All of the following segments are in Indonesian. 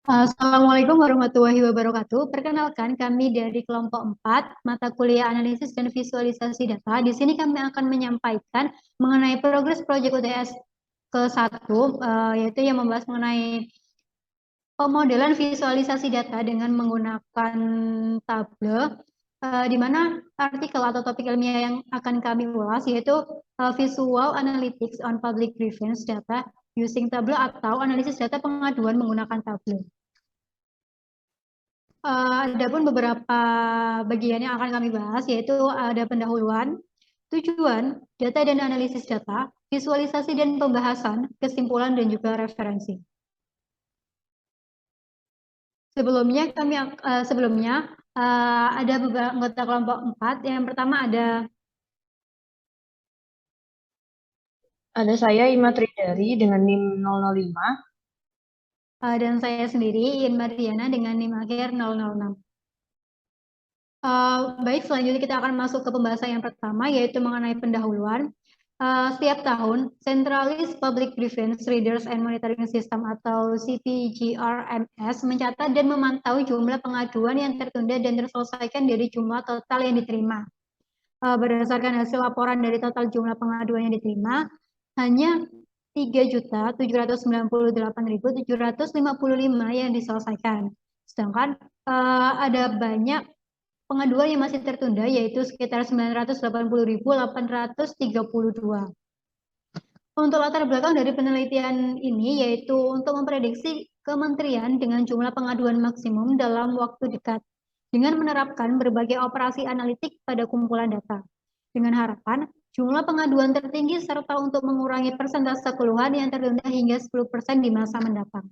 Assalamualaikum warahmatullahi wabarakatuh. Perkenalkan, kami dari kelompok 4 mata kuliah analisis dan visualisasi data. Di sini kami akan menyampaikan mengenai progres proyek UTS ke-1, yaitu yang membahas mengenai pemodelan visualisasi data dengan menggunakan Tableau, di mana artikel atau topik ilmiah yang akan kami ulas yaitu Visual Analytics on Public Grievance Data Using Tableau atau analisis data pengaduan menggunakan Tableau. Ada pun beberapa bagian yang akan kami bahas, yaitu ada pendahuluan, tujuan, data dan analisis data, visualisasi dan pembahasan, kesimpulan, dan juga referensi. Sebelumnya ada beberapa anggota kelompok 4. Yang pertama Ada saya Ima Tridari dengan NIM 005. dan saya sendiri Iin Mardiana dengan NIM akhir 006. Baik, selanjutnya kita akan masuk ke pembahasan yang pertama, yaitu mengenai pendahuluan. Setiap tahun, Centralized Public Grievance Readers and Monitoring System atau CPGRMS mencatat dan memantau jumlah pengaduan yang tertunda dan terselesaikan dari jumlah total yang diterima. Berdasarkan hasil laporan dari total jumlah pengaduan yang diterima, hanya 3.798.755 yang diselesaikan. Sedangkan ada banyak pengaduan yang masih tertunda, yaitu sekitar 980.832. Untuk latar belakang dari penelitian ini, yaitu untuk memprediksi kementerian dengan jumlah pengaduan maksimum dalam waktu dekat, dengan menerapkan berbagai operasi analitik pada kumpulan data, dengan harapan jumlah pengaduan tertinggi serta untuk mengurangi persentase keluhan yang tertunda hingga 10% di masa mendatang.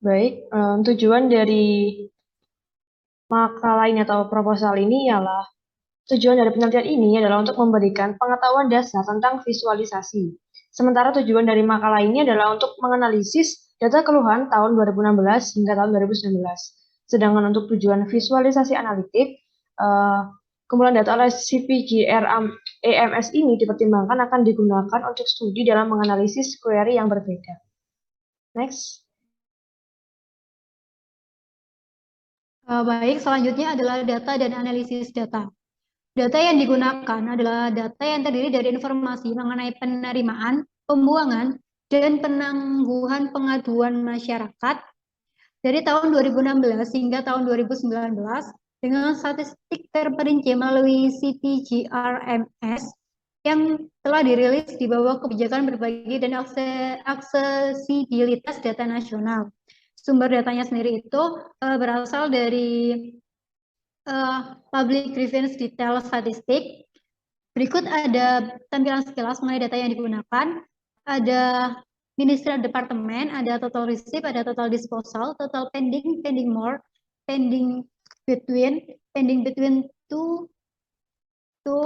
Baik, tujuan dari makalah ini atau proposal ini ialah tujuan dari penelitian ini adalah untuk memberikan pengetahuan dasar tentang visualisasi. Sementara tujuan dari makalah ini adalah untuk menganalisis data keluhan tahun 2016 hingga tahun 2019. Sedangkan untuk tujuan visualisasi analitik, kumpulan data oleh CPGR EMS ini dipertimbangkan akan digunakan untuk studi dalam menganalisis query yang berbeda. Next. Baik, selanjutnya adalah data dan analisis data. Data yang digunakan adalah data yang terdiri dari informasi mengenai penerimaan, pembuangan, dan penangguhan pengaduan masyarakat dari tahun 2016 hingga tahun 2019 dengan statistik terperinci melalui CPGRMS yang telah dirilis di bawah kebijakan berbagi dan aksesibilitas data nasional. Sumber datanya sendiri itu berasal dari Public Grievance Detail Statistik. Berikut ada tampilan sekilas mengenai data yang digunakan. Ada Ministerial Department, ada total receipt, ada total disposal, total pending, pending more, pending between 2 to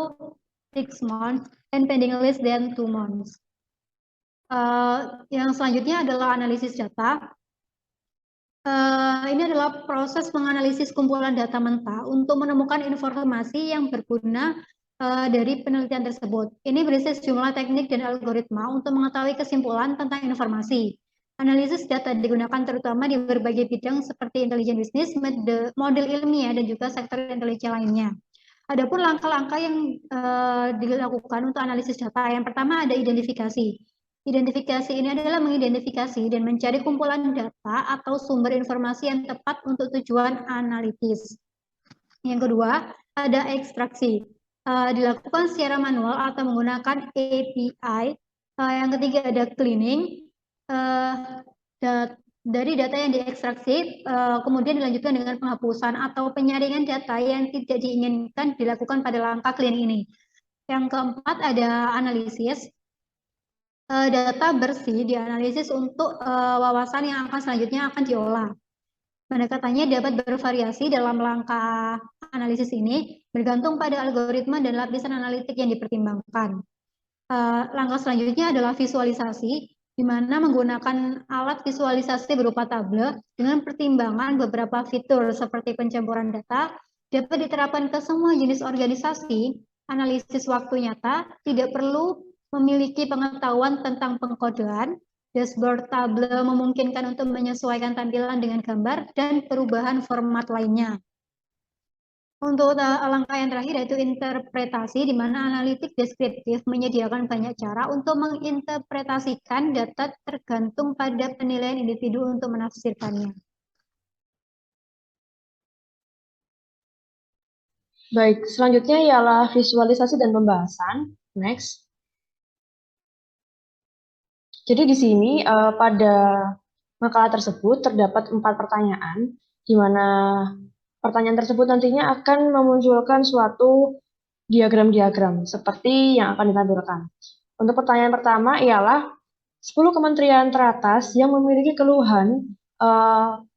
6 months, and pending less than 2 months. Yang selanjutnya adalah analisis data. Ini adalah proses menganalisis kumpulan data mentah untuk menemukan informasi yang berguna dari penelitian tersebut. Ini berisi sejumlah teknik dan algoritma untuk mengetahui kesimpulan tentang informasi. Analisis data digunakan terutama di berbagai bidang seperti intelijen bisnis, model ilmiah, dan juga sektor intelijen lainnya. Adapun langkah-langkah yang dilakukan untuk analisis data, yang pertama ada identifikasi. Identifikasi ini adalah mengidentifikasi dan mencari kumpulan data atau sumber informasi yang tepat untuk tujuan analitis. Yang kedua, ada ekstraksi. Dilakukan secara manual atau menggunakan API. Yang ketiga ada cleaning. Dari data yang diekstraksi, kemudian dilanjutkan dengan penghapusan atau penyaringan data yang tidak diinginkan dilakukan pada langkah clean ini. Yang keempat ada analisis. Data bersih dianalisis untuk wawasan yang akan selanjutnya akan diolah. Pendekatannya dapat bervariasi dalam langkah analisis ini, bergantung pada algoritma dan lapisan analitik yang dipertimbangkan. Langkah selanjutnya adalah visualisasi, di mana menggunakan alat visualisasi berupa tabel dengan pertimbangan beberapa fitur seperti pencampuran data, dapat diterapkan ke semua jenis organisasi. Analisis waktu nyata tidak perlu memiliki pengetahuan tentang pengkodean, Dashboard tabel memungkinkan untuk menyesuaikan tampilan dengan gambar dan perubahan format lainnya. Untuk langkah yang terakhir yaitu interpretasi, di mana analitik deskriptif menyediakan banyak cara untuk menginterpretasikan data tergantung pada penilaian individu untuk menafsirkannya. Baik, selanjutnya ialah visualisasi dan pembahasan. Next. Jadi di sini pada makalah tersebut terdapat 4 pertanyaan, di mana pertanyaan tersebut nantinya akan memunculkan suatu diagram-diagram seperti yang akan ditampilkan. Untuk pertanyaan pertama ialah 10 kementerian teratas yang memiliki keluhan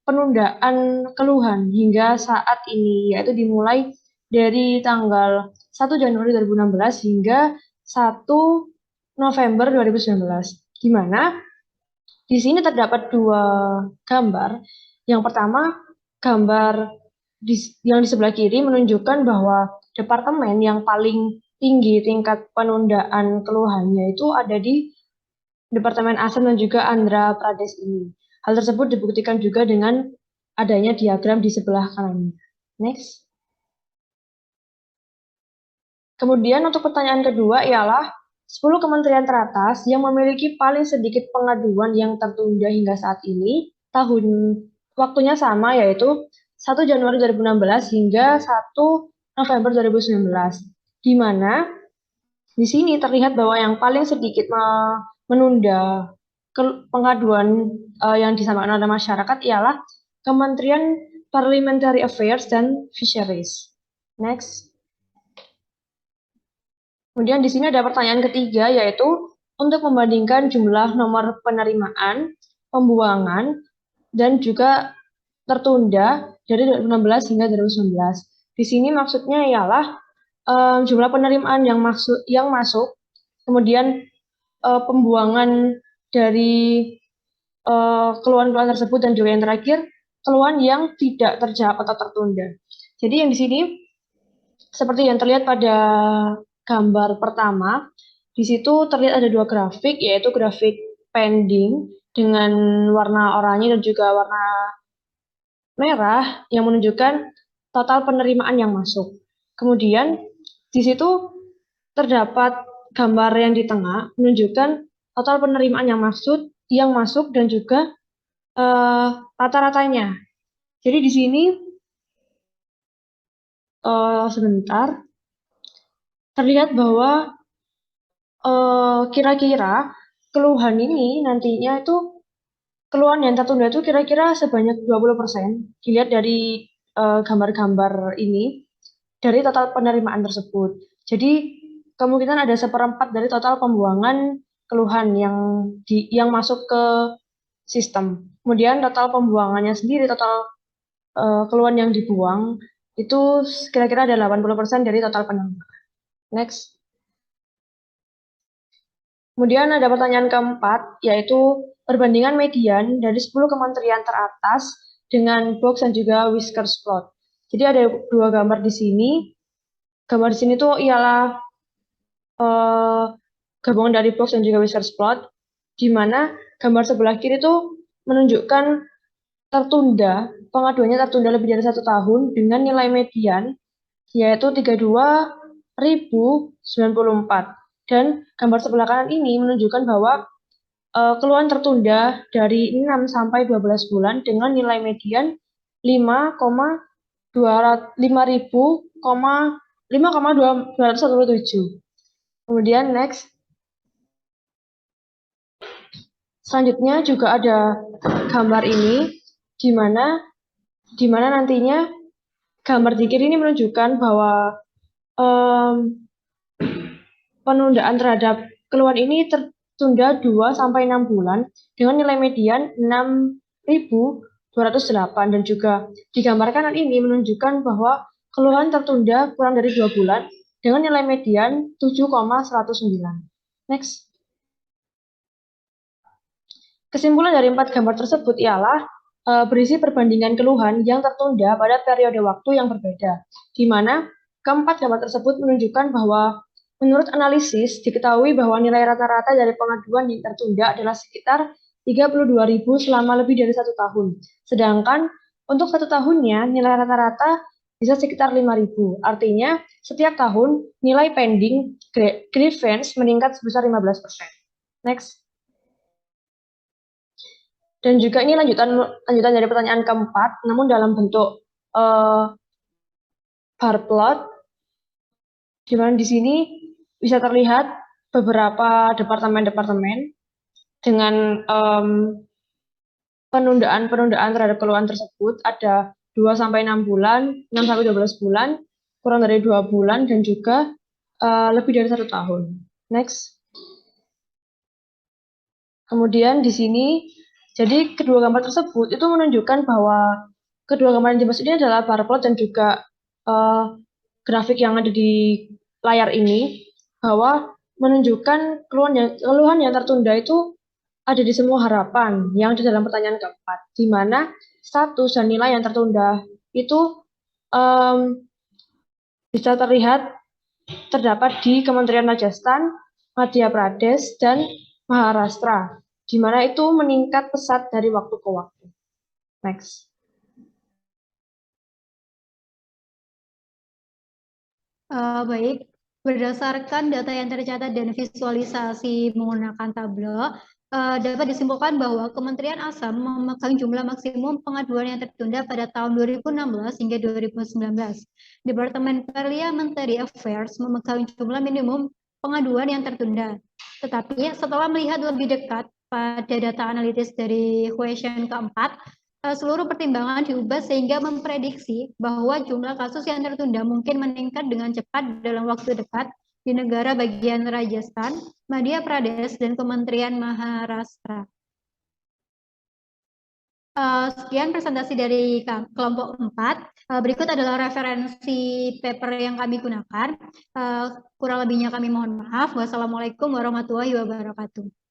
penundaan keluhan hingga saat ini, yaitu dimulai dari tanggal 1 Januari 2016 hingga 1 November 2019. Di mana di sini terdapat 2 gambar. Yang pertama, gambar yang di sebelah kiri menunjukkan bahwa departemen yang paling tinggi tingkat penundaan keluhannya itu ada di Departemen Assam dan juga Andhra Pradesh ini. Hal tersebut dibuktikan juga dengan adanya diagram di sebelah kanan. Next. Kemudian untuk pertanyaan kedua ialah 10 kementerian teratas yang memiliki paling sedikit pengaduan yang tertunda hingga saat ini, tahun waktunya sama yaitu 1 Januari 2016 hingga 1 November 2019. Di mana di sini terlihat bahwa yang paling sedikit menunda pengaduan yang disampaikan oleh masyarakat ialah Kementerian Parliamentary Affairs dan Fisheries. Next. Kemudian di sini ada pertanyaan ketiga, yaitu untuk membandingkan jumlah nomor penerimaan, pembuangan, dan juga tertunda dari 2016 hingga 2019. Di sini maksudnya ialah jumlah penerimaan yang masuk, kemudian pembuangan dari keluhan-keluhan tersebut, dan juga yang terakhir keluhan yang tidak terjawab atau tertunda. Jadi yang di sini seperti yang terlihat pada gambar pertama, di situ terlihat ada 2 grafik, yaitu grafik pending dengan warna oranye dan juga warna merah yang menunjukkan total penerimaan yang masuk. Kemudian di situ terdapat gambar yang di tengah menunjukkan total penerimaan yang masuk dan juga rata-ratanya. Jadi di sini sebentar. Terlihat bahwa kira-kira keluhan ini nantinya itu keluhan yang tertunda itu kira-kira sebanyak 20%. Dilihat dari gambar-gambar ini dari total penerimaan tersebut. Jadi kemungkinan ada 1/4 dari total pembuangan keluhan yang masuk ke sistem. Kemudian total pembuangannya sendiri, total keluhan yang dibuang itu kira-kira ada 80% dari total penerimaan. Next. Kemudian ada pertanyaan keempat, yaitu perbandingan median dari 10 kementerian teratas dengan box dan juga whiskers plot. Jadi ada 2 gambar di sini. Gambar di sini tuh ialah gabungan dari box dan juga whiskers plot, di mana gambar sebelah kiri tuh menunjukkan pengaduannya tertunda lebih dari 1 tahun dengan nilai median yaitu 32.094. Dan gambar sebelah kanan ini menunjukkan bahwa keluhan tertunda dari 6 sampai 12 bulan dengan nilai median 5,217. Kemudian next. Selanjutnya juga ada gambar ini di mana nantinya gambar di kiri ini menunjukkan bahwa penundaan terhadap keluhan ini tertunda 2 sampai 6 bulan dengan nilai median 6.208, dan juga di gambar kanan ini menunjukkan bahwa keluhan tertunda kurang dari 2 bulan dengan nilai median 7,109. Next. Kesimpulan dari 4 gambar tersebut ialah berisi perbandingan keluhan yang tertunda pada periode waktu yang berbeda, di mana keempat gambar tersebut menunjukkan bahwa menurut analisis diketahui bahwa nilai rata-rata dari pengaduan yang tertunda adalah sekitar 32.000 selama lebih dari 1 tahun. Sedangkan untuk 1 tahunnya nilai rata-rata bisa sekitar 5.000. Artinya setiap tahun nilai pending grievance meningkat sebesar 15%. Next. Dan juga ini lanjutan dari pertanyaan keempat, namun dalam bentuk bar plot, di mana di sini bisa terlihat beberapa departemen-departemen dengan penundaan terhadap keluhan tersebut ada 2-6 bulan, 6-12 bulan, kurang dari 2 bulan, dan juga lebih dari 1 tahun. Next. Kemudian di sini, jadi kedua gambar tersebut itu menunjukkan bahwa kedua gambar yang dimaksud ini adalah bar plot dan juga grafik yang ada di layar ini, bahwa menunjukkan keluhan yang tertunda itu ada di semua harapan yang di dalam pertanyaan keempat, di mana status dan nilai yang tertunda itu bisa terdapat di Kementerian Rajasthan, Madhya Pradesh, dan Maharashtra, di mana itu meningkat pesat dari waktu ke waktu. Next. Baik, berdasarkan data yang tercatat dan visualisasi menggunakan tabel, dapat disimpulkan bahwa Kementerian ASAM memegang jumlah maksimum pengaduan yang tertunda pada tahun 2016 hingga 2019. Departemen Parliamentary Affairs memegang jumlah minimum pengaduan yang tertunda. Tetapi setelah melihat lebih dekat pada data analitis dari question keempat, seluruh pertimbangan diubah sehingga memprediksi bahwa jumlah kasus yang tertunda mungkin meningkat dengan cepat dalam waktu dekat di negara bagian Rajasthan, Madhya Pradesh, dan Kementerian Maharashtra. Sekian presentasi dari kelompok 4. Berikut adalah referensi paper yang kami gunakan. Kurang lebihnya kami mohon maaf. Wassalamualaikum warahmatullahi wabarakatuh.